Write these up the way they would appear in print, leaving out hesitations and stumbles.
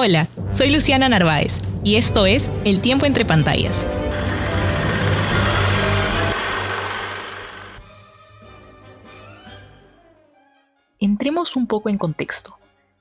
Hola, soy Luciana Narváez y esto es El Tiempo Entre Pantallas. Entremos un poco en contexto.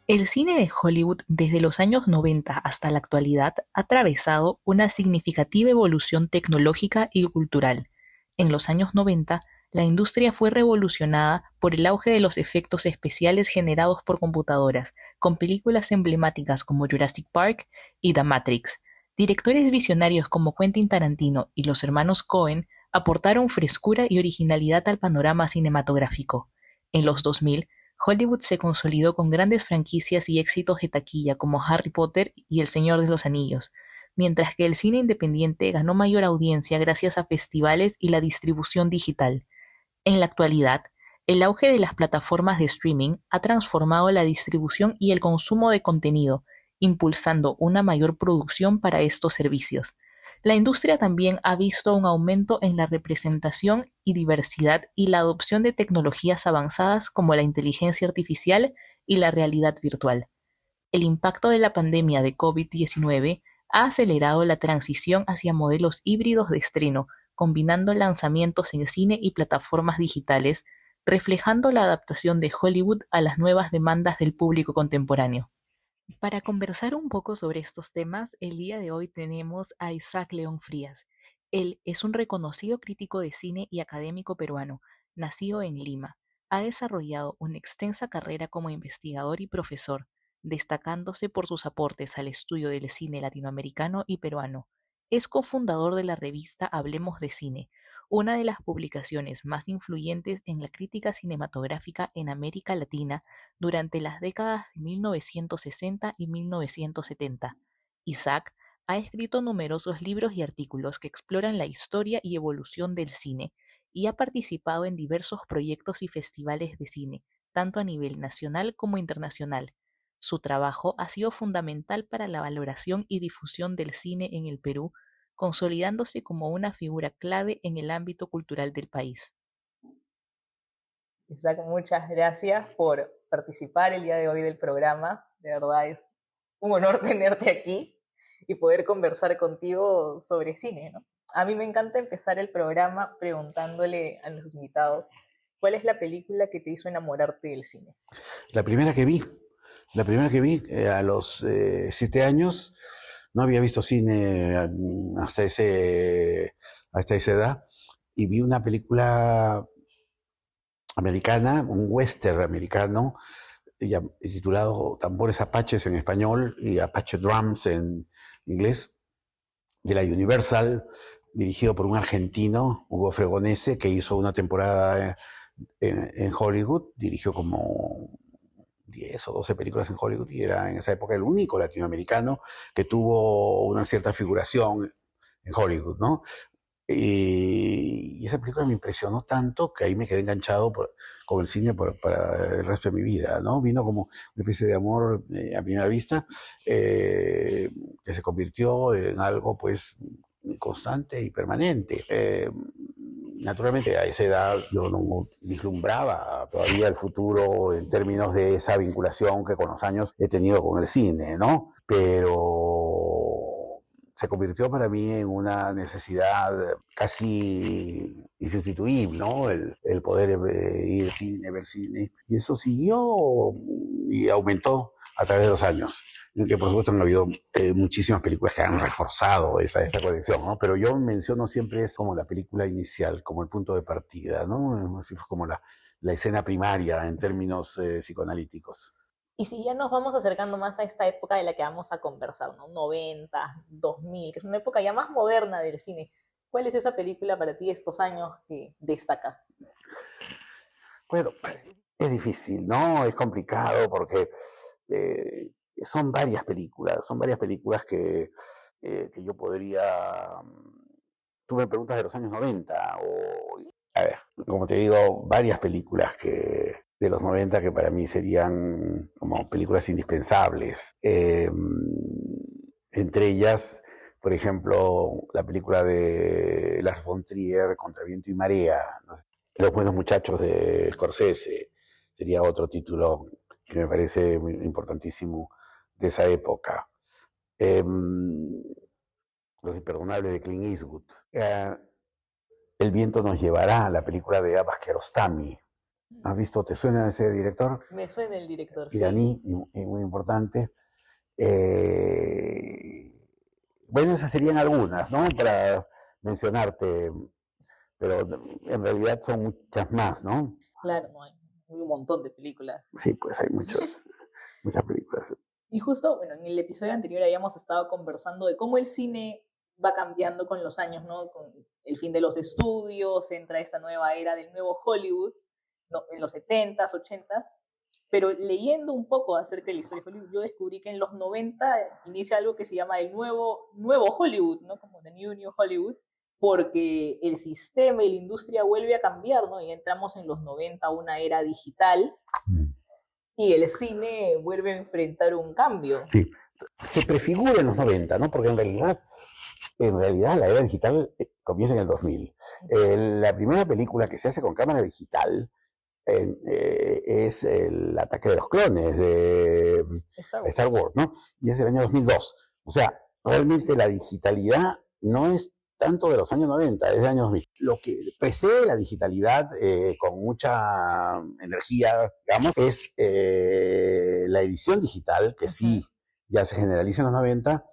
El cine de Hollywood desde los años 90 hasta la actualidad ha atravesado una significativa evolución tecnológica y cultural. En los años 90, la industria fue revolucionada por el auge de los efectos especiales generados por computadoras, con películas emblemáticas como Jurassic Park y The Matrix. Directores visionarios como Quentin Tarantino y los hermanos Coen aportaron frescura y originalidad al panorama cinematográfico. En los 2000, Hollywood se consolidó con grandes franquicias y éxitos de taquilla como Harry Potter y El Señor de los Anillos, mientras que el cine independiente ganó mayor audiencia gracias a festivales y la distribución digital. En la actualidad, el auge de las plataformas de streaming ha transformado la distribución y el consumo de contenido, impulsando una mayor producción para estos servicios. La industria también ha visto un aumento en la representación y diversidad y la adopción de tecnologías avanzadas como la inteligencia artificial y la realidad virtual. El impacto de la pandemia de COVID-19 ha acelerado la transición hacia modelos híbridos de estreno, combinando lanzamientos en cine y plataformas digitales, reflejando la adaptación de Hollywood a las nuevas demandas del público contemporáneo. Para conversar un poco sobre estos temas, el día de hoy tenemos a Isaac León Frías. Él es un reconocido crítico de cine y académico peruano, nacido en Lima. Ha desarrollado una extensa carrera como investigador y profesor, destacándose por sus aportes al estudio del cine latinoamericano y peruano. Es cofundador de la revista Hablemos de Cine, una de las publicaciones más influyentes en la crítica cinematográfica en América Latina durante las décadas de 1960 y 1970. Isaac ha escrito numerosos libros y artículos que exploran la historia y evolución del cine y ha participado en diversos proyectos y festivales de cine, tanto a nivel nacional como internacional. Su trabajo ha sido fundamental para la valoración y difusión del cine en el Perú, consolidándose como una figura clave en el ámbito cultural del país. Isaac, muchas gracias por participar el día de hoy del programa. De verdad es un honor tenerte aquí y poder conversar contigo sobre cine, ¿no? A mí me encanta empezar el programa preguntándole a los invitados, ¿cuál es la película que te hizo enamorarte del cine? La primera que vi, a los 7 años, no había visto cine hasta esa edad, y vi una película americana, un western americano, titulado Tambores Apaches en español y Apache Drums en inglés, de la Universal, dirigido por un argentino, Hugo Fregonese, que hizo una temporada en Hollywood, dirigió como 10 o 12 películas en Hollywood y era en esa época el único latinoamericano que tuvo una cierta figuración en Hollywood, ¿no? Y esa película me impresionó tanto que ahí me quedé enganchado con el cine para el resto de mi vida, ¿no? Vino como una especie de amor a primera vista, que se convirtió en algo pues constante y permanente. Naturalmente a esa edad yo no vislumbraba todavía el futuro en términos de esa vinculación que con los años he tenido con el cine, ¿no? Pero se convirtió para mí en una necesidad casi insustituible, ¿no? El poder ir al cine, ver cine. Y eso siguió y aumentó a través de los años. En que por supuesto han habido muchísimas películas que han reforzado esta conexión, ¿no? Pero yo menciono siempre es como la película inicial, como el punto de partida, ¿no? Así fue como la escena primaria en términos psicoanalíticos. Y si ya nos vamos acercando más a esta época de la que vamos a conversar, ¿no? 90, 2000, que es una época ya más moderna del cine. ¿Cuál es esa película para ti de estos años que destaca? Bueno, es difícil, ¿no? Es complicado porque eh, son varias películas que yo podría... Tú me preguntas de los años 90 o... A ver, como te digo, varias películas de los 90 que para mí serían como películas indispensables. Entre ellas, por ejemplo, la película de Lars von Trier, Contra viento y marea, ¿no? Los buenos muchachos de Scorsese, sería otro título que me parece muy importantísimo de esa época. Los Imperdonables de Clint Eastwood. El viento nos llevará, la película de Abbas Kiarostami. ¿Has visto? ¿Te suena ese director? Me suena el director, iraní, sí. y muy importante. Bueno, esas serían algunas, ¿no? Para mencionarte, pero en realidad son muchas más, ¿no? Claro, no, hay un montón de películas. Sí, pues hay muchas películas. Y justo, bueno, en el episodio anterior habíamos estado conversando de cómo el cine va cambiando con los años, ¿no? Con el fin de los estudios, entra esta nueva era del nuevo Hollywood, ¿no? En los 70s, 80s. Pero leyendo un poco acerca de la historia de Hollywood, yo descubrí que en los 90 inicia algo que se llama el nuevo Hollywood, ¿no? Como The New Hollywood, porque el sistema y la industria vuelve a cambiar, ¿no? Y entramos en los 90 a una era digital y el cine vuelve a enfrentar un cambio. Sí, se prefigura en los 90, ¿no? Porque en realidad la era digital comienza en el 2000. La primera película que se hace con cámara digital es El ataque de los clones de Star Wars, ¿no? Y es del año 2002. O sea, realmente la digitalidad no es tanto de los años 90, es del año 2000. Lo que precede la digitalidad con mucha energía, digamos, es la edición digital, que sí ya se generaliza en los 90.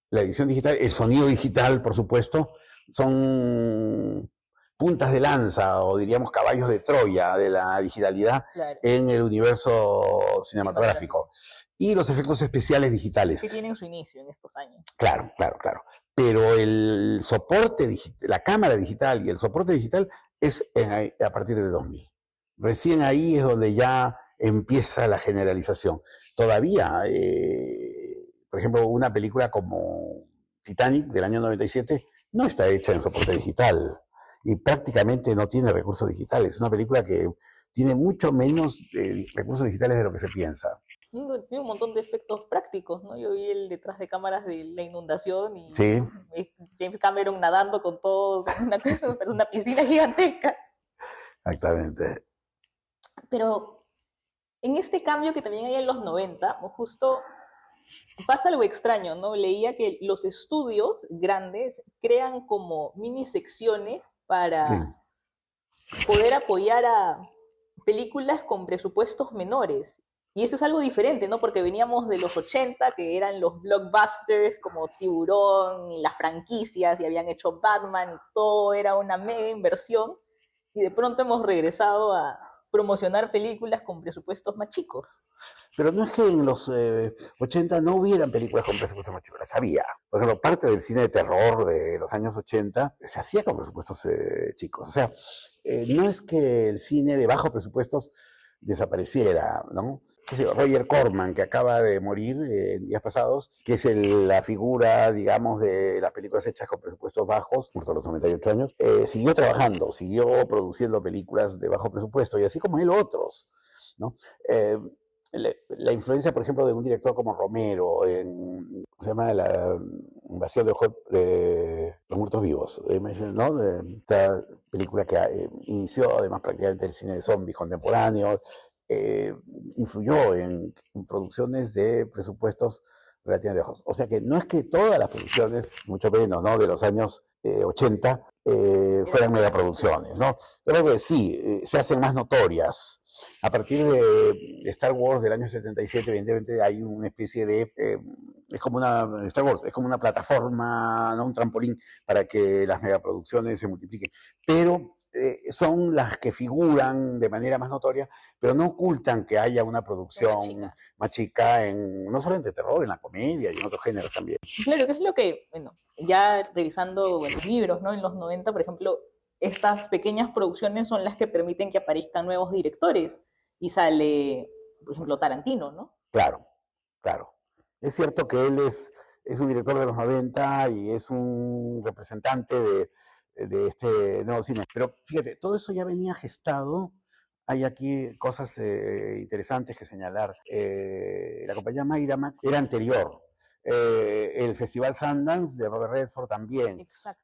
La edición digital, el sonido digital, por supuesto, son puntas de lanza o diríamos caballos de Troya de la digitalidad en el universo cinematográfico. Y los efectos especiales digitales. Que tienen su inicio en estos años. Claro. Pero el soporte digital, la cámara digital y el soporte digital es a partir de 2000. Recién ahí es donde ya empieza la generalización. Todavía, por ejemplo, una película como Titanic del año 97 no está hecha en soporte digital y prácticamente no tiene recursos digitales. Es una película que tiene mucho menos recursos digitales de lo que se piensa. Tiene un montón de efectos prácticos, ¿no? Yo vi el detrás de cámaras de la inundación y James Cameron nadando con todos, una piscina gigantesca. Exactamente. Pero en este cambio que también hay en los 90, justo pasa algo extraño, ¿no? Leía que los estudios grandes crean como mini secciones para poder apoyar a películas con presupuestos menores. Y eso es algo diferente, ¿no? Porque veníamos de los 80, que eran los blockbusters como Tiburón y las franquicias, y habían hecho Batman y todo era una mega inversión. Y de pronto hemos regresado a promocionar películas con presupuestos más chicos. Pero no es que en los 80 no hubieran películas con presupuestos más chicos, las había. Por ejemplo, parte del cine de terror de los años 80 se hacía con presupuestos chicos. O sea, no es que el cine de bajos presupuestos desapareciera, ¿no? Roger Corman, que acaba de morir en días pasados, que es la figura, digamos, de las películas hechas con presupuestos bajos, muerto a los 98 años, siguió trabajando, siguió produciendo películas de bajo presupuesto, y así como él otros, ¿no? La influencia, por ejemplo, de un director como Romero, se llama La invasión de los muertos vivos, ¿no? Esta película que inició además prácticamente el cine de zombies contemporáneos, influyó en producciones de presupuestos relativamente bajos. O sea que no es que todas las producciones, mucho menos, ¿no?, de los años 80 fueran megaproducciones, ¿no? Creo que sí, se hacen más notorias. A partir de Star Wars del año 77, evidentemente hay una especie de... es como Star Wars es como una plataforma, ¿no?, un trampolín para que las megaproducciones se multipliquen. Pero son las que figuran de manera más notoria, pero no ocultan que haya una producción más chica no solo en terror, en la comedia y en otros géneros también. Claro, que es lo que, bueno, ya revisando los libros, ¿no? En los 90, por ejemplo, estas pequeñas producciones son las que permiten que aparezcan nuevos directores y sale, por ejemplo, Tarantino, ¿no? Claro. Es cierto que él es un director de los 90 y es un representante de este nuevo cine. Pero fíjate, todo eso ya venía gestado. Hay aquí cosas interesantes que señalar. La compañía Miramax era anterior. El Festival Sundance de Robert Redford también. Exacto.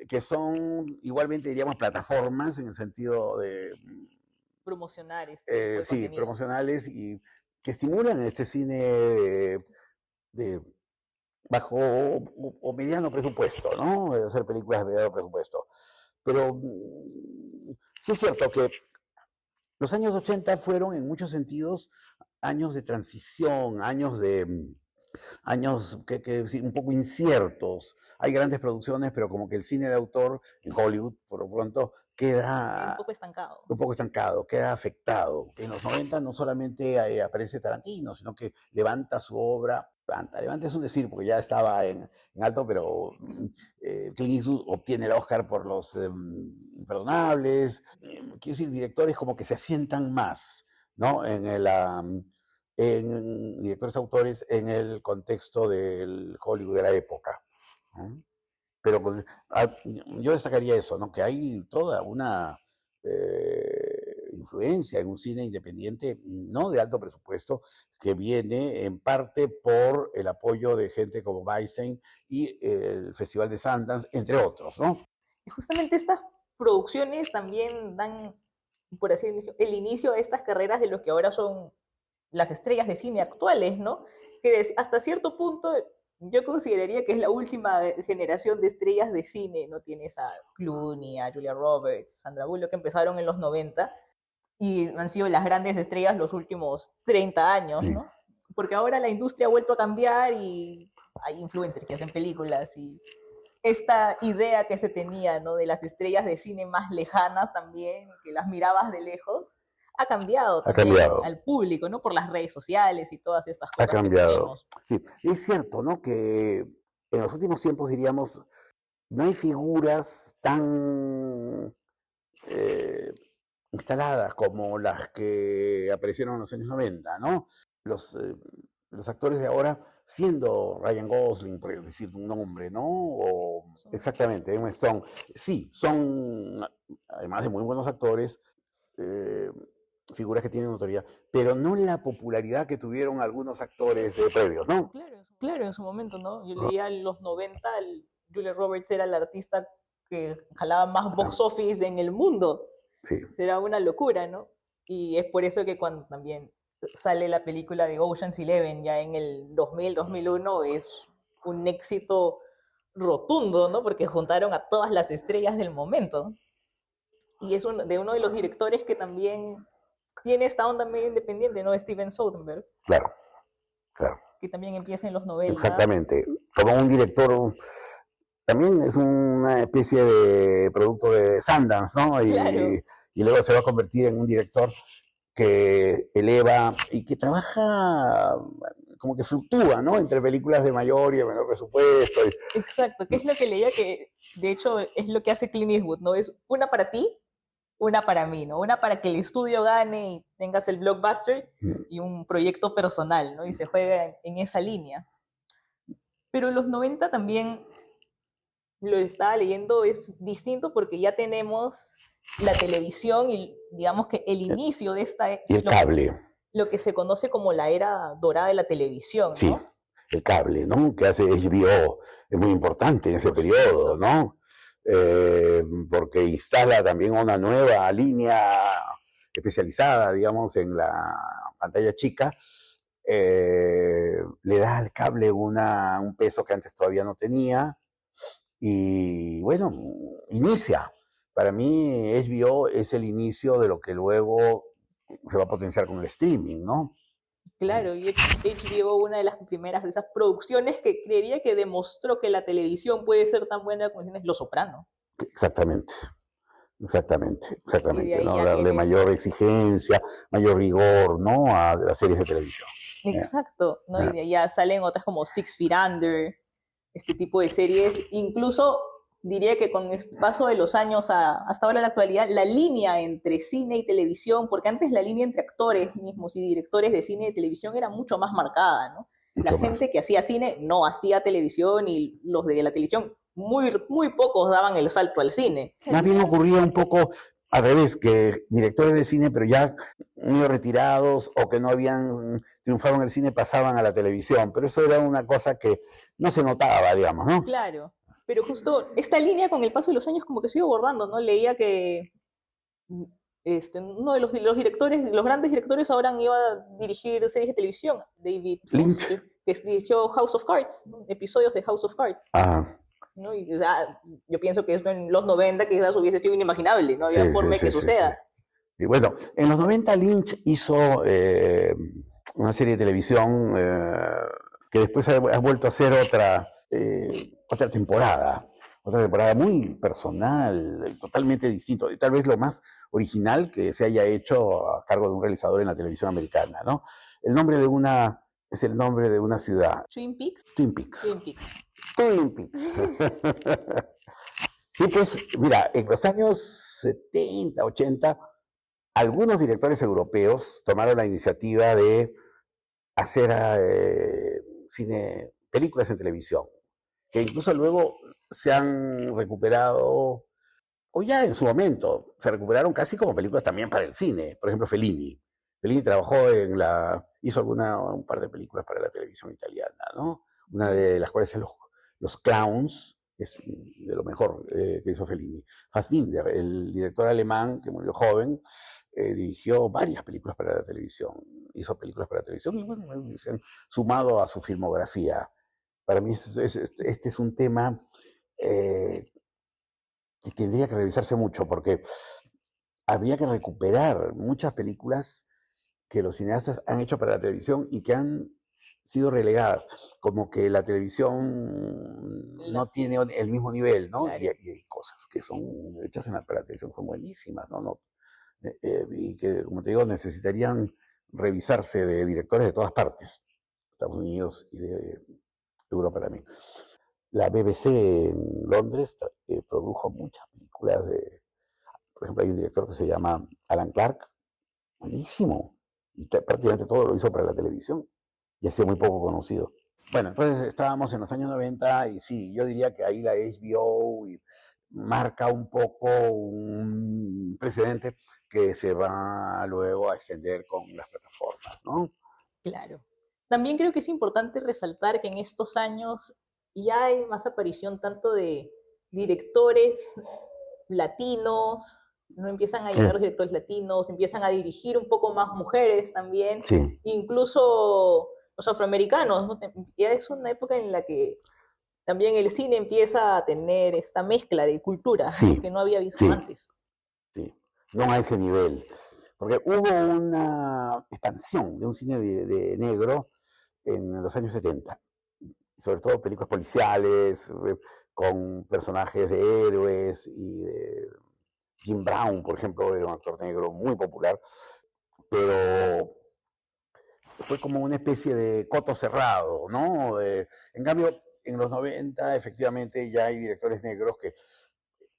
Que son igualmente, diríamos, plataformas en el sentido de promocionar sí, promocionales, y que estimulan este cine de bajo o mediano presupuesto, ¿no? Hacer películas de mediano presupuesto. Pero sí es cierto que los años 80 fueron en muchos sentidos años de transición, años que un poco inciertos. Hay grandes producciones, pero como que el cine de autor en Hollywood, por lo pronto, queda un poco estancado, queda afectado. En los 90 no solamente aparece Tarantino, sino que levanta su obra. Levanta es un decir, porque ya estaba en alto, pero Clint Eastwood obtiene el Oscar por Los Imperdonables. Quiero decir, directores como que se asientan más, ¿no? En directores autores en el contexto del Hollywood de la época, ¿no? Pero yo destacaría eso, ¿no? Que hay toda una influencia en un cine independiente, no de alto presupuesto, que viene en parte por el apoyo de gente como Weinstein y el Festival de Sundance, entre otros, ¿no? Y justamente estas producciones también dan, por así decirlo, el inicio a estas carreras de lo que ahora son las estrellas de cine actuales, ¿no? Que hasta cierto punto yo consideraría que es la última generación de estrellas de cine, ¿no? Tienes a Clooney, a Julia Roberts, Sandra Bullock, que empezaron en los 90 y han sido las grandes estrellas los últimos 30 años, ¿no? Sí. Porque ahora la industria ha vuelto a cambiar y hay influencers que hacen películas y esta idea que se tenía, ¿no? De las estrellas de cine más lejanas también, que las mirabas de lejos, ha cambiado también al público, ¿no? Por las redes sociales y todas estas cosas. Ha cambiado. Sí. Es cierto, ¿no? Que en los últimos tiempos, diríamos, no hay figuras tan instaladas como las que aparecieron en los años 90, ¿no? Los actores de ahora, siendo Ryan Gosling, por decir un nombre, ¿no? O exactamente, Emma Stone, sí, son, además de muy buenos actores, figuras que tienen notoriedad, pero no la popularidad que tuvieron algunos actores previos, ¿no? Claro, en su momento, ¿no? Yo leía en los 90, Julia Roberts era la artista que jalaba más box office en el mundo. Sí. Era una locura, ¿no? Y es por eso que cuando también sale la película de Ocean's 11 ya en el 2000, 2001, es un éxito rotundo, ¿no? Porque juntaron a todas las estrellas del momento. Y es de uno de los directores que también tiene esta onda medio independiente, ¿no? Steven Soderbergh. Claro, claro. Que también empieza en los 90. Exactamente. Como un director, también es una especie de producto de Sundance, ¿no? Claro. Y luego se va a convertir en un director que eleva y que trabaja, como que fluctúa, ¿no? Entre películas de mayor y de menor presupuesto. Exacto, que es lo que leía que, de hecho, es lo que hace Clint Eastwood, ¿no? Es una para ti, una para mí, ¿no? Una para que el estudio gane y tengas el blockbuster y un proyecto personal, ¿no? Y se juega en esa línea. Pero en los 90 también, lo estaba leyendo, es distinto porque ya tenemos la televisión y digamos que el inicio de esta... Y el cable. Lo que se conoce como la era dorada de la televisión, ¿no? Sí, el cable, ¿no? Que hace HBO, es muy importante en ese periodo, ¿no? Porque instala también una nueva línea especializada, digamos, en la pantalla chica, le da al cable un peso que antes todavía no tenía, y bueno, inicia. Para mí HBO es el inicio de lo que luego se va a potenciar con el streaming, ¿no? Claro, y HBO, una de las primeras de esas producciones que creería que demostró que la televisión puede ser tan buena como es Los Soprano. Exactamente, ¿no? Darle mayor exigencia, mayor rigor, ¿no? A las series de televisión. Exacto, ¿no? Y de allá salen otras como Six Feet Under, este tipo de series. Incluso diría que con el paso de los años hasta ahora en la actualidad, la línea entre cine y televisión, porque antes la línea entre actores mismos y directores de cine y televisión era mucho más marcada, ¿no? La gente que hacía cine no hacía televisión y los de la televisión, muy pocos daban el salto al cine. Más bien ocurría un poco al revés, que directores de cine, pero ya muy retirados o que no habían triunfado en el cine, pasaban a la televisión. Pero eso era una cosa que no se notaba, digamos, ¿no? Claro. Pero justo esta línea con el paso de los años como que se iba borrando, ¿no? Leía que uno de los directores, los grandes directores, ahora iba a dirigir series de televisión, David Lynch. Foster, que dirigió House of Cards, ¿no? Episodios de House of Cards. ¿No? Y, o sea, yo pienso que eso en los 90 quizás hubiese sido inimaginable, no había forma de que suceda. Y bueno, en los 90 Lynch hizo una serie de televisión que después ha vuelto a hacer otra temporada muy personal, totalmente distinto, y tal vez lo más original que se haya hecho a cargo de un realizador en la televisión americana, ¿no? El nombre es el nombre de una ciudad. Twin Peaks. Twin Peaks. Twin Peaks. Sí, pues, mira, en los años 70, 80, algunos directores europeos tomaron la iniciativa de hacer películas en televisión, que incluso luego se han recuperado, o ya en su momento, se recuperaron casi como películas también para el cine. Por ejemplo, Fellini. Fellini trabajó hizo un par de películas para la televisión italiana, ¿no? Una de las cuales es Los Clowns, que es de lo mejor que hizo Fellini. Fassbinder, el director alemán que murió joven, dirigió varias películas para la televisión. Hizo películas para la televisión y bueno, se han sumado a su filmografía. Para mí este es un tema que tendría que revisarse mucho, porque habría que recuperar muchas películas que los cineastas han hecho para la televisión y que han sido relegadas, como que la televisión no tiene el mismo nivel, ¿no? Claro. Y hay cosas que son hechas para la televisión, son buenísimas, ¿no? Y que, como te digo, necesitarían revisarse de directores de todas partes, Estados Unidos y de Europa también. La BBC en Londres produjo muchas películas por ejemplo, hay un director que se llama Alan Clark, buenísimo, y prácticamente todo lo hizo para la televisión, y ha sido muy poco conocido. Bueno, entonces estábamos en los años 90, y sí, yo diría que ahí la HBO marca un poco un precedente que se va luego a extender con las plataformas, ¿no? Claro. También creo que es importante resaltar que en estos años ya hay más aparición tanto de directores latinos, no empiezan a llegar los directores latinos, empiezan a dirigir un poco más mujeres también, sí. Incluso los afroamericanos, ¿no? Ya es una época en la que también el cine empieza a tener esta mezcla de culturas, sí, ¿no? Que no había visto antes. Sí, no a ese nivel, porque hubo una expansión de un cine de negro en los años 70, sobre todo películas policiales, con personajes de héroes, y Jim Brown, por ejemplo, era un actor negro muy popular, pero fue como una especie de coto cerrado, ¿no? En cambio, en los 90, efectivamente, ya hay directores negros que,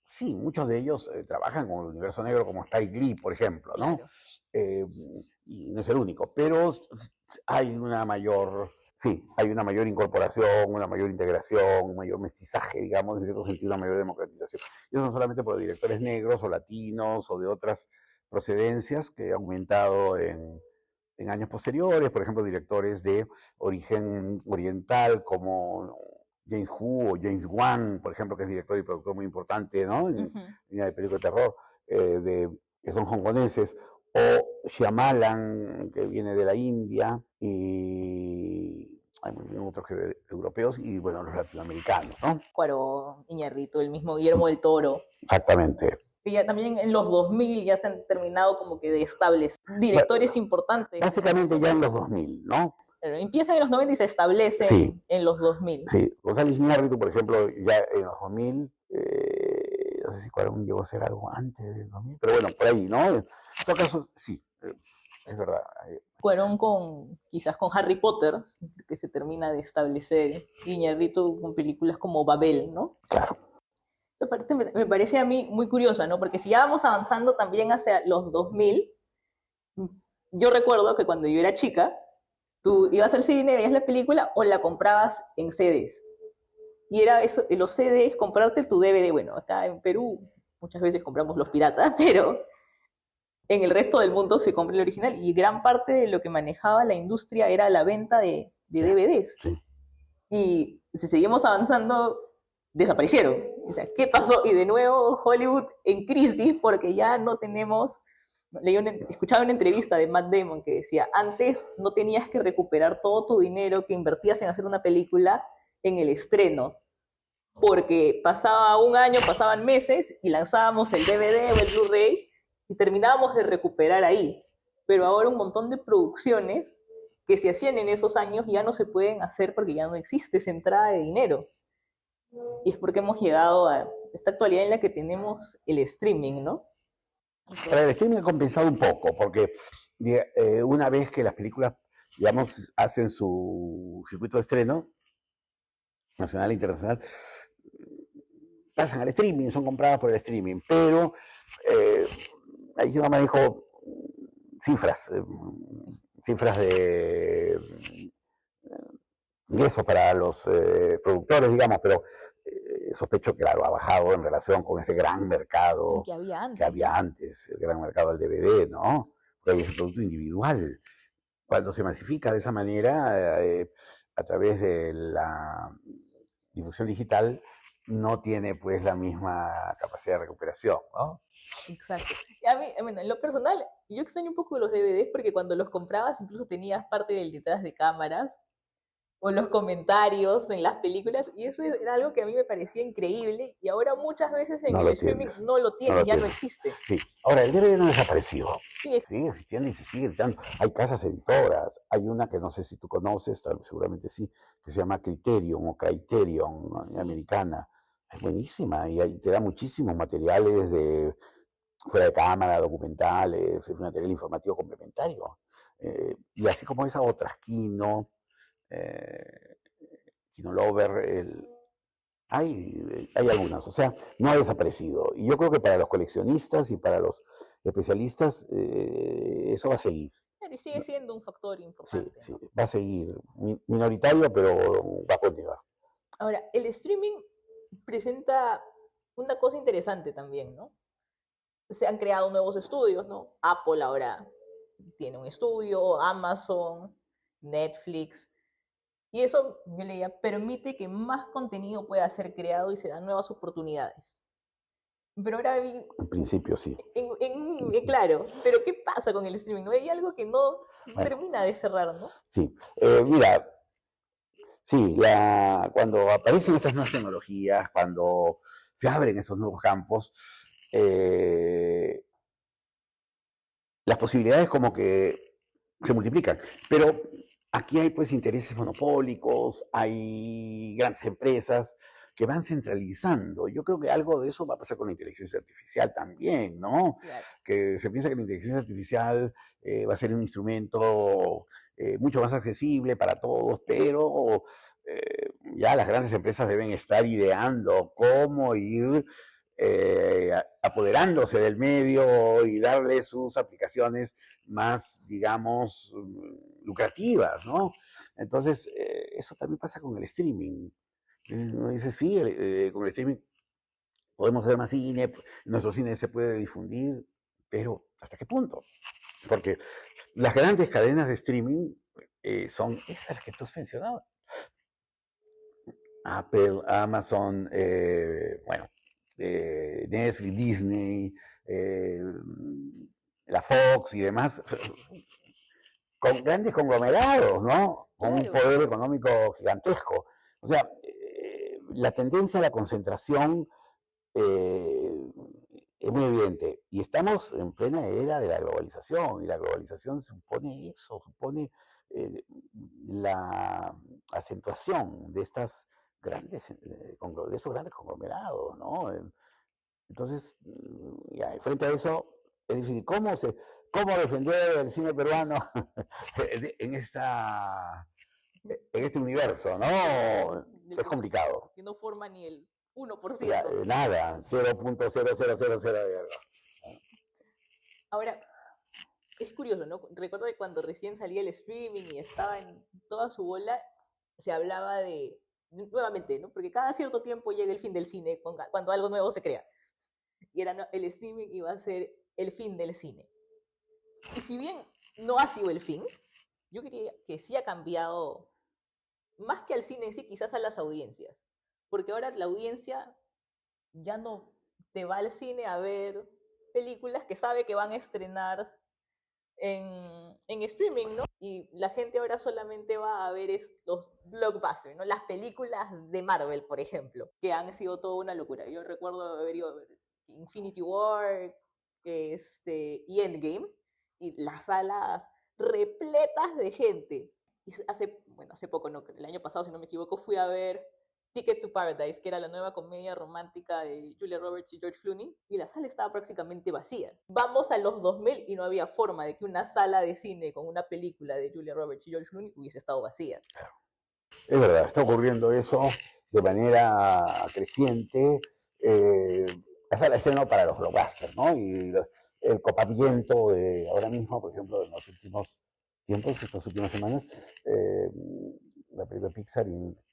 sí, muchos de ellos trabajan con el universo negro, como Spike Lee, por ejemplo, ¿no? Claro. Y no es el único, pero hay una mayor incorporación, una mayor integración, un mayor mestizaje, digamos, en cierto sentido, una mayor democratización. Y eso no solamente por directores negros o latinos o de otras procedencias que ha aumentado en años posteriores, por ejemplo, directores de origen oriental como James Hu o James Wan, por ejemplo, que es director y productor muy importante, ¿no? En de películas de terror, que son hongkoneses, o Shyamalan, que viene de la India, y hay otros europeos, y bueno, los latinoamericanos, ¿no? Cuarón, Iñárritu, el mismo Guillermo del Toro. Exactamente. Y ya también en los 2000 ya se han terminado como que de establecer directores importantes. Básicamente ya en los 2000, ¿no? Pero empiezan en los 90 y se establecen en los 2000. Sí, González Iñárritu, por ejemplo, ya en los 2000, no sé si Cuarón llegó a hacer algo antes del 2000, pero bueno, por ahí, ¿no? En todo caso, sí, es verdad. Cuarón quizás con Harry Potter, que se termina de establecer, Iñárritu con películas como Babel, ¿no? Claro. Esta parte me parece a mí muy curiosa, ¿no? Porque si ya vamos avanzando también hacia los 2000, yo recuerdo que cuando yo era chica, tú ibas al cine, veías la película o la comprabas en CDs. Y era eso, los CDs, comprarte tu DVD. Bueno, acá en Perú muchas veces compramos los piratas, pero en el resto del mundo se compra el original. Y gran parte de lo que manejaba la industria era la venta de DVDs. Sí. Y si seguimos avanzando, desaparecieron. O sea, ¿qué pasó? Y de nuevo Hollywood en crisis porque ya no tenemos Escuchaba una entrevista de Matt Damon que decía, antes no tenías que recuperar todo tu dinero que invertías en hacer una película en el estreno, porque pasaba un año, pasaban meses y lanzábamos el DVD o el Blu-ray y terminábamos de recuperar ahí. Pero ahora un montón de producciones que se hacían en esos años ya no se pueden hacer porque ya no existe esa entrada de dinero. Y es porque hemos llegado a esta actualidad en la que tenemos el streaming, ¿no? Pero el streaming ha compensado un poco, porque una vez que las películas, digamos, hacen su circuito de estreno, nacional e internacional, pasan al streaming, son compradas por el streaming, pero ahí yo manejo cifras de ingresos para los productores, digamos, pero sospecho que, claro, ha bajado en relación con ese gran mercado que había antes, el gran mercado del DVD, ¿no? Porque es un producto individual. Cuando se masifica de esa manera, a través de la difusión digital, no tiene pues la misma capacidad de recuperación, ¿no? Exacto. Y a mí, bueno, en lo personal, yo extraño un poco los DVDs porque cuando los comprabas incluso tenías parte del detrás de cámaras o los comentarios en las películas y eso era algo que a mí me parecía increíble y ahora muchas veces en el streaming no lo tienes, ya no existe. Sí. Ahora, el DVD no desapareció. Sí. Sigue existiendo y se sigue editando. Hay casas editoras. Hay una que no sé si tú conoces, seguramente sí, que se llama Criterion o Criterion, ¿no? Americana. Es buenísima y ahí te da muchísimos materiales de fuera de cámara, documentales, es un material informativo complementario. Y así como esas otras, Kino, Kino Lover, hay algunas, o sea, no ha desaparecido. Y yo creo que para los coleccionistas y para los especialistas eso va a seguir. Pero sigue siendo un factor importante. Sí, ¿no? Sí, va a seguir minoritario, pero va a continuar. Ahora, el streaming presenta una cosa interesante también, ¿no? Se han creado nuevos estudios, ¿no? Apple ahora tiene un estudio, Amazon, Netflix. Y eso, yo leía, permite que más contenido pueda ser creado y se dan nuevas oportunidades. Pero ahora vi... En principio sí. Claro, pero ¿qué pasa con el streaming? ¿No? Hay algo que no termina de cerrar, ¿no? Sí, mira, sí, cuando aparecen estas nuevas tecnologías, cuando se abren esos nuevos campos, las posibilidades como que se multiplican. Pero aquí hay pues intereses monopólicos, hay grandes empresas que van centralizando. Yo creo que algo de eso va a pasar con la inteligencia artificial también, ¿no? Claro. Que se piensa que la inteligencia artificial va a ser un instrumento mucho más accesible para todos, pero ya las grandes empresas deben estar ideando cómo ir apoderándose del medio y darle sus aplicaciones más, digamos, lucrativas, ¿no? Entonces, eso también pasa con el streaming. Uno dice, sí, con el streaming podemos hacer más cine, nuestro cine se puede difundir, pero ¿hasta qué punto? Porque las grandes cadenas de streaming son esas que tú has mencionado. Apple, Amazon, bueno, Netflix, Disney, la Fox y demás, con grandes conglomerados, ¿no? Con un poder económico gigantesco. O sea, la tendencia a la concentración es muy evidente. Y estamos en plena era de la globalización, y la globalización supone eso, supone la acentuación de estas grandes, de esos grandes conglomerados, ¿no? Entonces, ya, frente a eso, es difícil. ¿Cómo defender el cine peruano en este universo, ¿no? Es complicado. Que no forma ni el 1%. Ya, nada, 0.0000. Ahora, es curioso, ¿no? Recuerdo que cuando recién salía el streaming y estaba en toda su bola, se hablaba de, nuevamente, ¿no? Porque cada cierto tiempo llega el fin del cine cuando algo nuevo se crea. Y era, ¿no? El streaming iba a ser el fin del cine. Y si bien no ha sido el fin, yo diría que sí ha cambiado, más que al cine en sí, quizás a las audiencias. Porque ahora la audiencia ya no te va al cine a ver películas que sabe que van a estrenar en streaming, ¿no? Y la gente ahora solamente va a ver los blockbusters, ¿no? Las películas de Marvel, por ejemplo, que han sido toda una locura. Yo recuerdo haber ido a ver Infinity War y Endgame, y las salas repletas de gente. Y hace poco, no, el año pasado, si no me equivoco, fui a ver Ticket to Paradise, que era la nueva comedia romántica de Julia Roberts y George Clooney, y la sala estaba prácticamente vacía. Vamos a los 2000 y no había forma de que una sala de cine con una película de Julia Roberts y George Clooney hubiese estado vacía. Es verdad, está ocurriendo eso de manera creciente. La sala de estreno para los blockbusters, ¿no? Y el copamiento de ahora mismo, por ejemplo, en los últimos tiempos, estas últimas semanas, la película Pixar,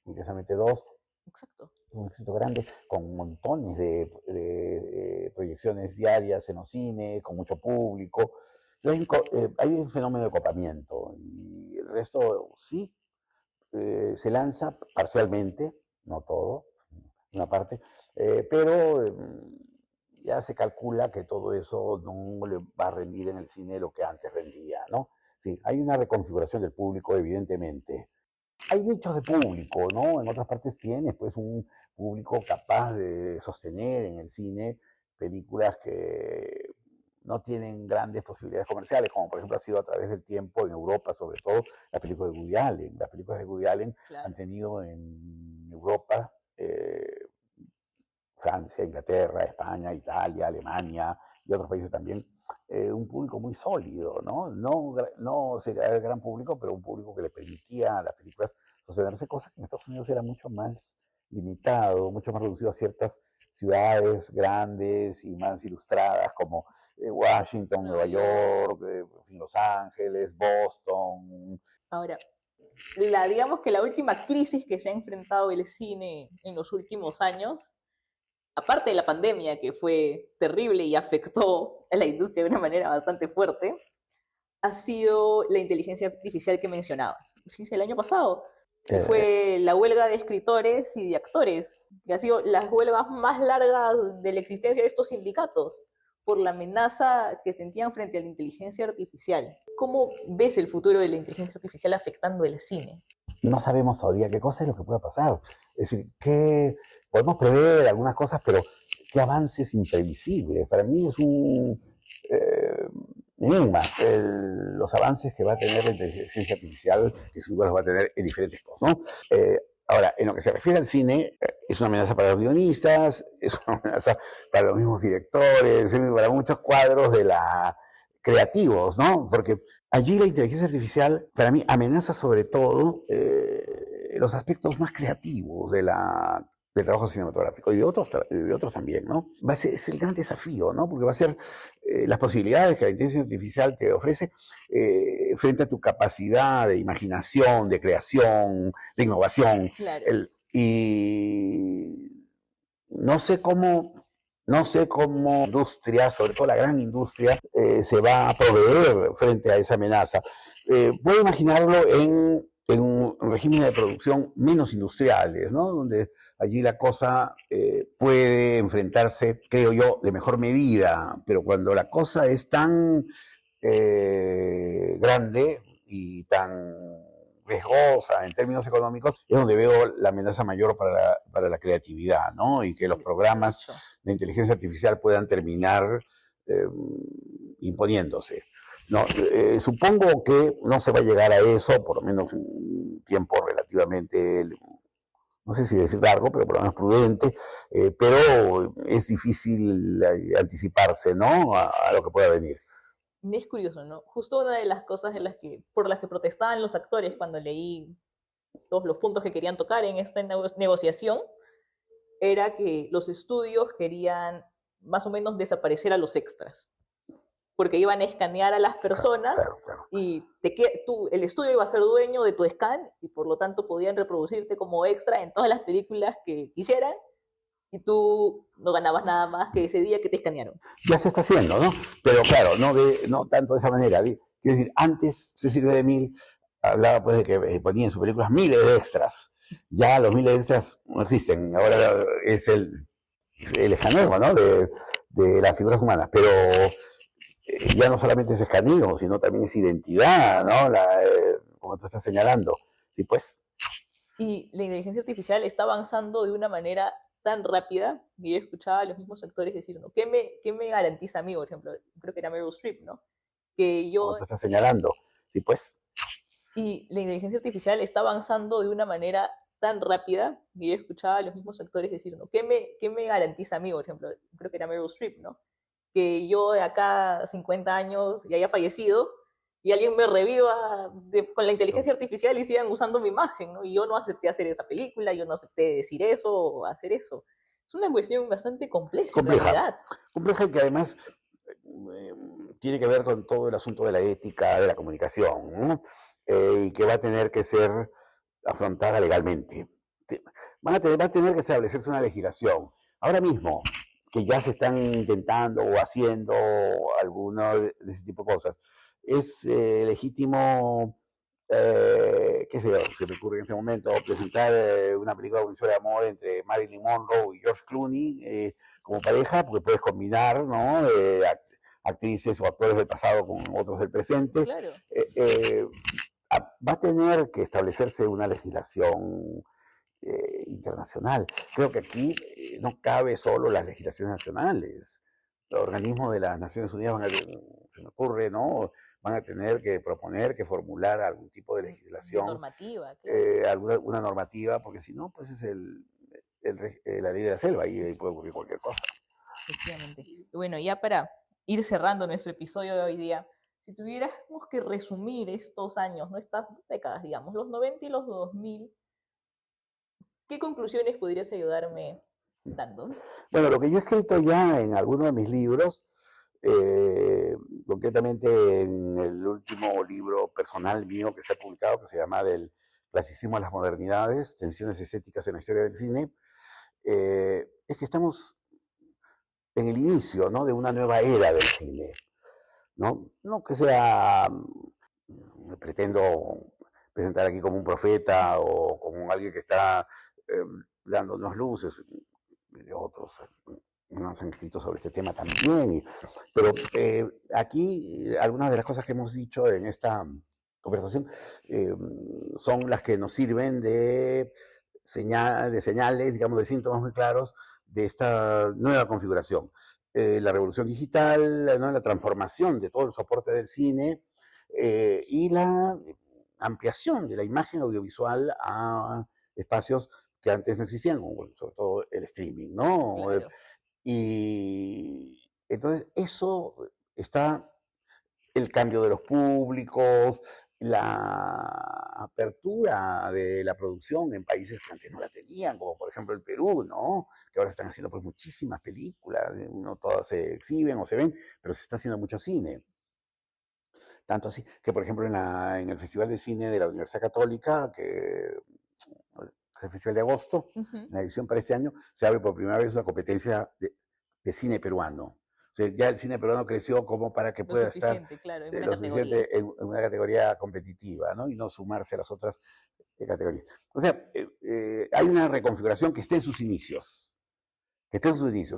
Curiosamente 2, Exacto. un éxito grande, con montones de proyecciones diarias en los cines, con mucho público. Hay un fenómeno de copamiento y el resto sí se lanza parcialmente, no todo, una parte, pero ya se calcula que todo eso no le va a rendir en el cine lo que antes rendía, ¿no? Sí, hay una reconfiguración del público, evidentemente. Hay nichos de público, ¿no? En otras partes tienes, pues, un público capaz de sostener en el cine películas que no tienen grandes posibilidades comerciales, como por ejemplo ha sido a través del tiempo en Europa, sobre todo las películas de Woody Allen. Las películas de Woody Allen han tenido en Europa, Francia, Inglaterra, España, Italia, Alemania y otros países también, un público muy sólido, ¿no? No sería el gran público, pero un público que le permitía a las películas sostenerse, cosas que en Estados Unidos era mucho más limitado, mucho más reducido a ciertas ciudades grandes y más ilustradas como Washington, Nueva York, Los Ángeles, Boston. Ahora, digamos que la última crisis que se ha enfrentado el cine en los últimos años, aparte de la pandemia, que fue terrible y afectó a la industria de una manera bastante fuerte, ha sido la inteligencia artificial que mencionabas. El año pasado fue la huelga de escritores y de actores, que ha sido las huelgas más largas de la existencia de estos sindicatos, por la amenaza que sentían frente a la inteligencia artificial. ¿Cómo ves el futuro de la inteligencia artificial afectando el cine? No sabemos todavía qué cosa es lo que pueda pasar. Es decir, podemos prever algunas cosas, pero qué avances imprevisibles. Para mí es un enigma los avances que va a tener la inteligencia artificial, que sin duda los va a tener en diferentes cosas, ¿no? Ahora, en lo que se refiere al cine, es una amenaza para los guionistas, es una amenaza para los mismos directores, para muchos cuadros creativos, ¿no? Porque allí la inteligencia artificial, para mí, amenaza sobre todo los aspectos más creativos del trabajo cinematográfico y de otros también, ¿no? Es el gran desafío, ¿no? Porque va a ser las posibilidades que la inteligencia artificial te ofrece frente a tu capacidad de imaginación, de creación, de innovación. Claro. Y no sé cómo industria, sobre todo la gran industria, se va a proveer frente a esa amenaza. Puedo imaginarlo en un régimen de producción menos industriales, ¿no? Donde allí la cosa puede enfrentarse, creo yo, de mejor medida, pero cuando la cosa es tan grande y tan riesgosa en términos económicos, es donde veo la amenaza mayor para la creatividad, ¿no? Y que los programas de inteligencia artificial puedan terminar imponiéndose. No, supongo que no se va a llegar a eso, por lo menos en un tiempo relativamente, no sé si decir largo, pero por lo menos prudente, pero es difícil anticiparse, ¿no? A lo que pueda venir. Es curioso, ¿no? Justo una de las cosas por las que protestaban los actores cuando leí todos los puntos que querían tocar en esta negociación era que los estudios querían más o menos desaparecer a los extras, porque iban a escanear a las personas, claro. Y el estudio iba a ser dueño de tu scan y por lo tanto podían reproducirte como extra en todas las películas que quisieran y tú no ganabas nada más que ese día que te escanearon. Ya se está haciendo, ¿no? Pero claro, no tanto de esa manera. Quiero decir, antes Cecil B. DeMille hablaba pues de que ponía en sus películas miles de extras. Ya los miles de extras no existen. Ahora es el escaneo, ¿no? de las figuras humanas, pero ya no solamente es escaneo, sino también es identidad, ¿no? Como tú estás señalando. Y pues, Y la inteligencia artificial está avanzando de una manera tan rápida que yo escuchaba a los mismos actores decir, ¿no? ¿Qué me garantiza a mí, por ejemplo? Creo que era Meryl Streep, ¿no? Que como yo... tú estás señalando. Y pues, Y la inteligencia artificial está avanzando de una manera tan rápida que yo escuchaba a los mismos actores decir, ¿no? ¿Qué me garantiza a mí, por ejemplo? Creo que era Meryl Streep, ¿no? Que yo de acá a 50 años ya haya fallecido y alguien me reviva con la inteligencia artificial y sigan usando mi imagen, ¿no? Y yo no acepté hacer esa película, yo no acepté decir eso o hacer eso. Es una cuestión bastante compleja, en realidad. compleja y que además tiene que ver con todo el asunto de la ética, de la comunicación, ¿no? Y que va a tener que ser afrontada legalmente. Va a tener que establecerse una legislación. Ahora mismo, que ya se están intentando o haciendo alguno de ese tipo de cosas, es legítimo, qué sé yo, se me ocurre en este momento, presentar una película de una historia de amor entre Marilyn Monroe y George Clooney como pareja, porque puedes combinar, ¿no? Actrices o actores del pasado con otros del presente. Claro. Va a tener que establecerse una legislación internacional. Creo que aquí no cabe solo las legislaciones nacionales. Los organismos de las Naciones Unidas van a, se me ocurre, ¿no? Van a tener que proponer, que formular algún tipo de legislación. Una normativa. Claro. Una normativa, porque si no, pues es la ley de la selva y ahí puede ocurrir cualquier cosa. Efectivamente. Y bueno, ya para ir cerrando nuestro episodio de hoy día, si tuviéramos que resumir estos años, ¿no? Estas décadas, digamos, los 90 y los 2000, ¿qué conclusiones podrías ayudarme dando? Bueno, lo que yo he escrito ya en algunos de mis libros, concretamente en el último libro personal mío que se ha publicado, que se llama Del clasicismo a las modernidades, tensiones estéticas en la historia del cine, es que estamos en el inicio, ¿no?, de una nueva era del cine. No que sea, me pretendo presentar aquí como un profeta o como alguien que está dándonos luces, otros nos han escrito sobre este tema también, pero aquí algunas de las cosas que hemos dicho en esta conversación son las que nos sirven de señales, digamos, de síntomas muy claros de esta nueva configuración. La revolución digital, ¿no?, la transformación de todo el soporte del cine y la ampliación de la imagen audiovisual a espacios que antes no existían, como sobre todo el streaming, ¿no? Claro. Y entonces eso está, el cambio de los públicos, la apertura de la producción en países que antes no la tenían, como por ejemplo el Perú, ¿no? Que ahora están haciendo pues muchísimas películas, no todas se exhiben o se ven, pero se está haciendo mucho cine. Tanto así que, por ejemplo, en el Festival de Cine de la Universidad Católica, que es el Festival de Agosto, en la edición para este año, se abre por primera vez una competencia de cine peruano. O sea, ya el cine peruano creció como para que pueda estar claro, lo suficiente en una categoría competitiva, ¿no? Y no sumarse a las otras categorías. O sea, hay una reconfiguración que está en sus inicios,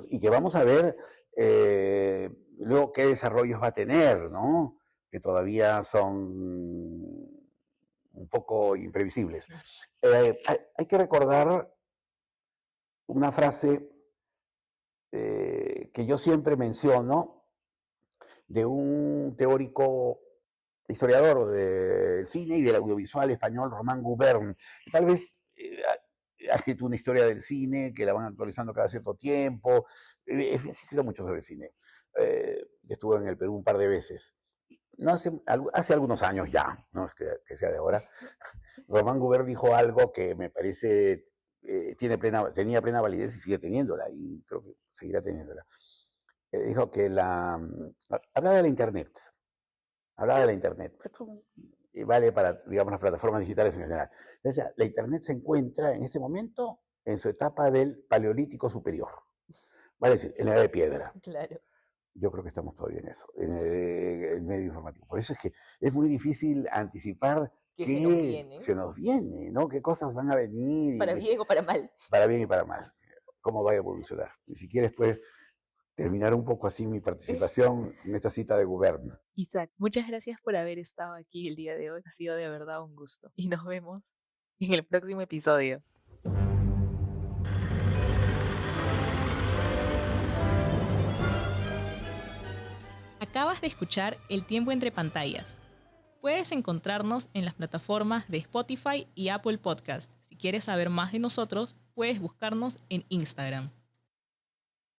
y que vamos a ver luego qué desarrollos va a tener, ¿no? Que todavía son un poco imprevisibles. Hay que recordar una frase que yo siempre menciono de un teórico, historiador del cine y del audiovisual español, Román Gubern, que tal vez ha escrito una historia del cine que la van actualizando cada cierto tiempo. He escrito mucho sobre el cine. Estuve en el Perú un par de veces. No hace algunos años ya, no es que sea de ahora. Román Gubern dijo algo que me parece tenía plena validez y sigue teniéndola, y creo que seguirá teniéndola. Dijo que hablaba de la Internet. Esto vale para, digamos, las plataformas digitales en general. O sea, la Internet se encuentra en este momento en su etapa del Paleolítico superior. Vale decir, en la edad de piedra. Claro. Yo creo que estamos todavía en eso, en el medio informativo. Por eso es que es muy difícil anticipar qué se nos viene, ¿no? Qué cosas van a venir. Para bien o para mal. Para bien y para mal. Cómo va a evolucionar. Y si quieres, pues, terminar un poco así mi participación en esta cita de gobierno. Isaac, muchas gracias por haber estado aquí el día de hoy. Ha sido de verdad un gusto. Y nos vemos en el próximo episodio. Acabas de escuchar El tiempo entre pantallas. Puedes encontrarnos en las plataformas de Spotify y Apple Podcast. Si quieres saber más de nosotros, puedes buscarnos en Instagram.